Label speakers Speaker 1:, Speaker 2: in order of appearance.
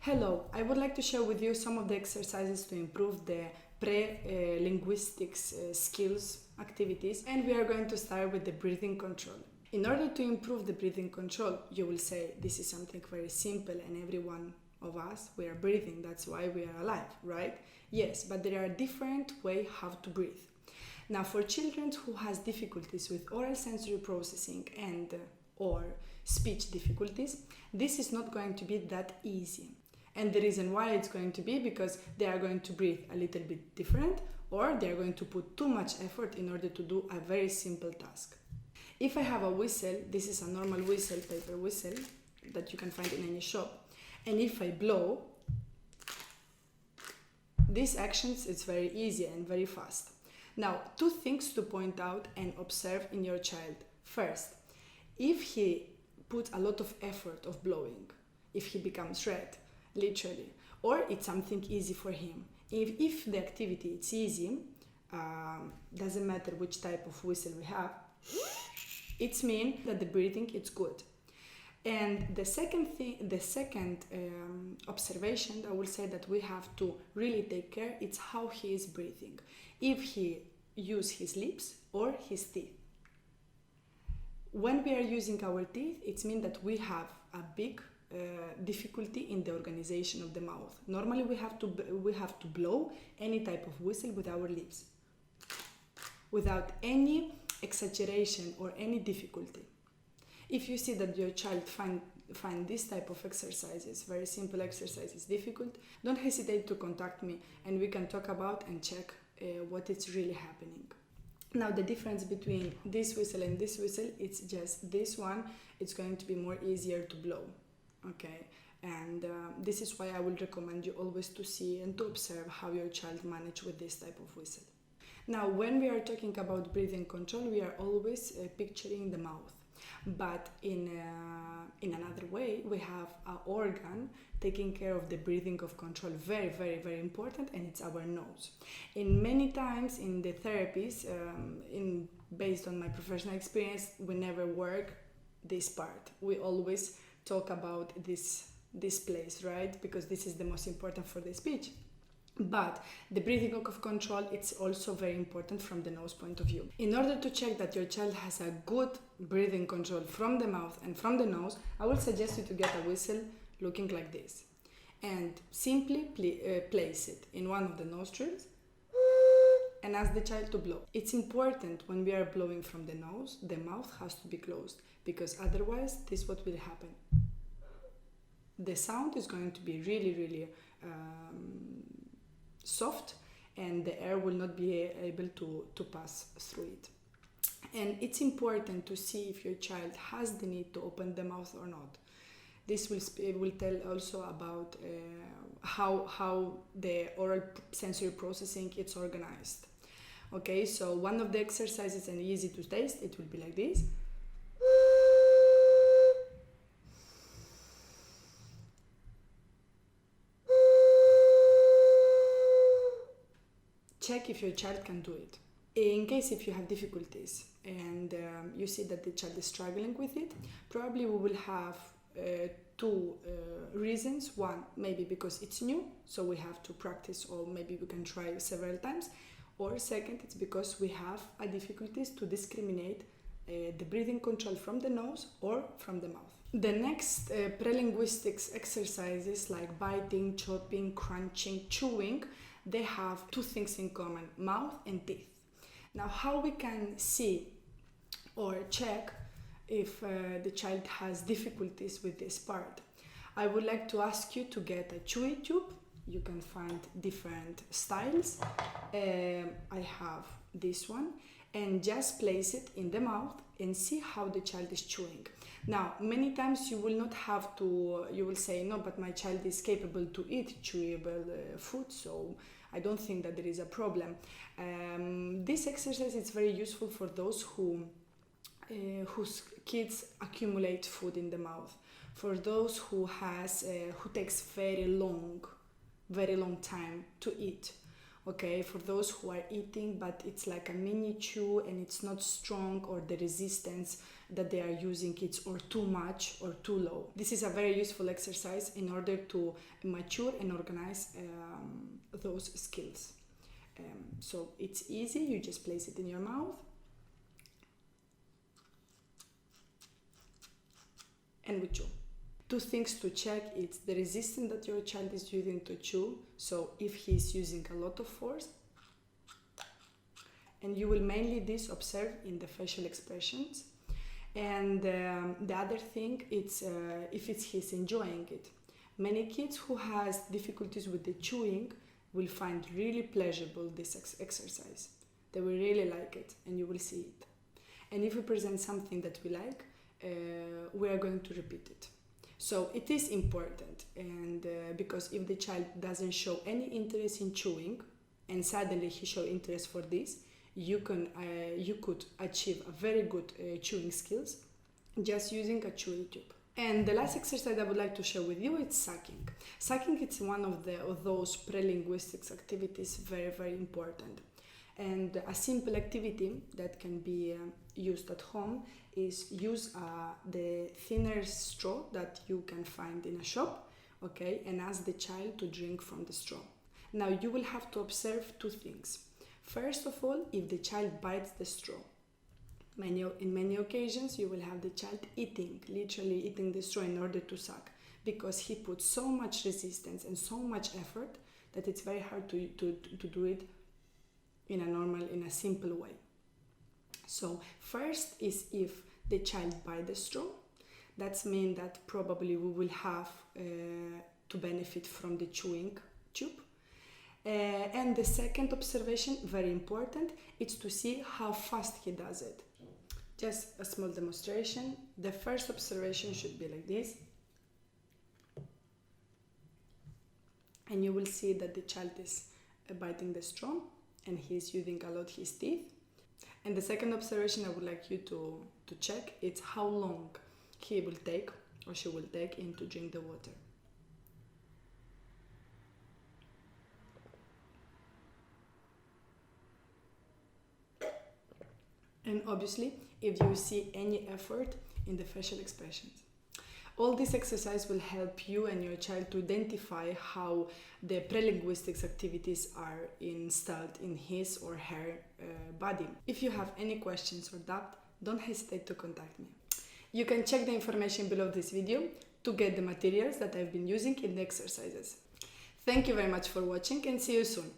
Speaker 1: Hello, I would like to share with you some of the exercises to improve the pre-linguistics skills activities, and we are going to start with the breathing control. In order to improve the breathing control, you will say this is something very simple and every one of us, we are breathing, that's why we are alive, right? Yes, but there are different ways how to breathe. Now for children who has difficulties with oral sensory processing and or speech difficulties, this is not going to be that easy. And the reason why it's going to be because they are going to breathe a little bit different, or they are going to put too much effort in order to do a very simple task. If I have a whistle, this is a normal whistle, paper whistle, that you can find in any shop. And if I blow, these actions, it's very easy and very fast. Now, two things to point out and observe in your child. First, if he puts a lot of effort of blowing, if he becomes red, literally, or it's something easy for him. If the activity it's easy, doesn't matter which type of whistle we have, it means that the breathing is good. And the second observation I will say that we have to really take care, it's how he is breathing. If he use his lips or his teeth. When we are using our teeth, it means that we have a big difficulty in the organization of the mouth. Normally we have to blow any type of whistle with our lips, without any exaggeration or any difficulty. If you see that your child find this type of exercises, very simple exercises, difficult, don't hesitate to contact me and we can talk about and check what is really happening. Now the difference between this whistle and this whistle, it's just this one, it's going to be more easier to blow. Okay, and this is why I will recommend you always to see and to observe how your child manage with this type of whistle. Now, when we are talking about breathing control, we are always picturing the mouth, but in another way, we have an organ taking care of the breathing of control, very, very, very important, and it's our nose. In many times in the therapies, based on my professional experience, we never work this part. We always talk about this place, right? Because this is the most important for the speech. But the breathing of control, it's also very important from the nose point of view. In order to check that your child has a good breathing control from the mouth and from the nose, I will suggest you to get a whistle looking like this and simply place it in one of the nostrils and ask the child to blow. It's important when we are blowing from the nose, the mouth has to be closed, because otherwise this is what will happen. The sound is going to be really, really soft, and the air will not be able to pass through it. And it's important to see if your child has the need to open the mouth or not. This will tell also about how the oral sensory processing is organized. Okay, so one of the exercises, and easy to taste, it will be like this. Check if your child can do it. In case if you have difficulties and you see that the child is struggling with it, probably we will have two reasons. One, maybe because it's new, so we have to practice, or maybe we can try several times. Or second, it's because we have a difficulties to discriminate the breathing control from the nose or from the mouth. The next pre-linguistics exercises like biting, chopping, crunching, chewing, they have two things in common, mouth and teeth. Now, how we can see or check if the child has difficulties with this part? I would like to ask you to get a chewy tube. You can find different styles. I have this one, and just place it in the mouth and see how the child is chewing. Now, many times you will not have to, you will say, no, but my child is capable to eat chewable food, so I don't think that there is a problem. This exercise is very useful for those whose kids accumulate food in the mouth, for those who takes very long time to eat, Okay, for those who are eating but it's like a mini chew and it's not strong, or the resistance that they are using it's or too much or too low. This is a very useful exercise in order to mature and organize those skills. So it's easy, you just place it in your mouth and we chew. Two things to check: it's the resistance that your child is using to chew, so if he's using a lot of force, and you will mainly this observe in the facial expressions. And the other thing, it's if he's enjoying it. Many kids who has difficulties with the chewing will find really pleasurable this exercise. They will really like it, and you will see it. And if we present something that we like, we are going to repeat it. So it is important, and because if the child doesn't show any interest in chewing and suddenly he show interest for this, you could achieve a very good chewing skills just using a chewing tube. And the last exercise I would like to share with you is sucking. Sucking is one of those pre-linguistics activities, very, very important. And a simple activity that can be used at home is use the thinner straw that you can find in a shop, okay, and ask the child to drink from the straw. Now you will have to observe two things. First of all, if the child bites the straw. In many occasions you will have the child literally eating the straw in order to suck, because he puts so much resistance and so much effort that it's very hard to do it in a simple way. So first is if the child bites the straw, that means that probably we will have to benefit from the chewing tube. And the second observation, very important, is to see how fast he does it. Just a small demonstration. The first observation should be like this. And you will see that the child is biting the straw and he is using a lot his teeth. And the second observation I would like you to check is how long he will take or she will take in to drink the water. And obviously, if you see any effort in the facial expressions. All this exercise will help you and your child to identify how the pre-linguistics activities are installed in his or her body. If you have any questions or doubt, don't hesitate to contact me. You can check the information below this video to get the materials that I've been using in the exercises. Thank you very much for watching and see you soon.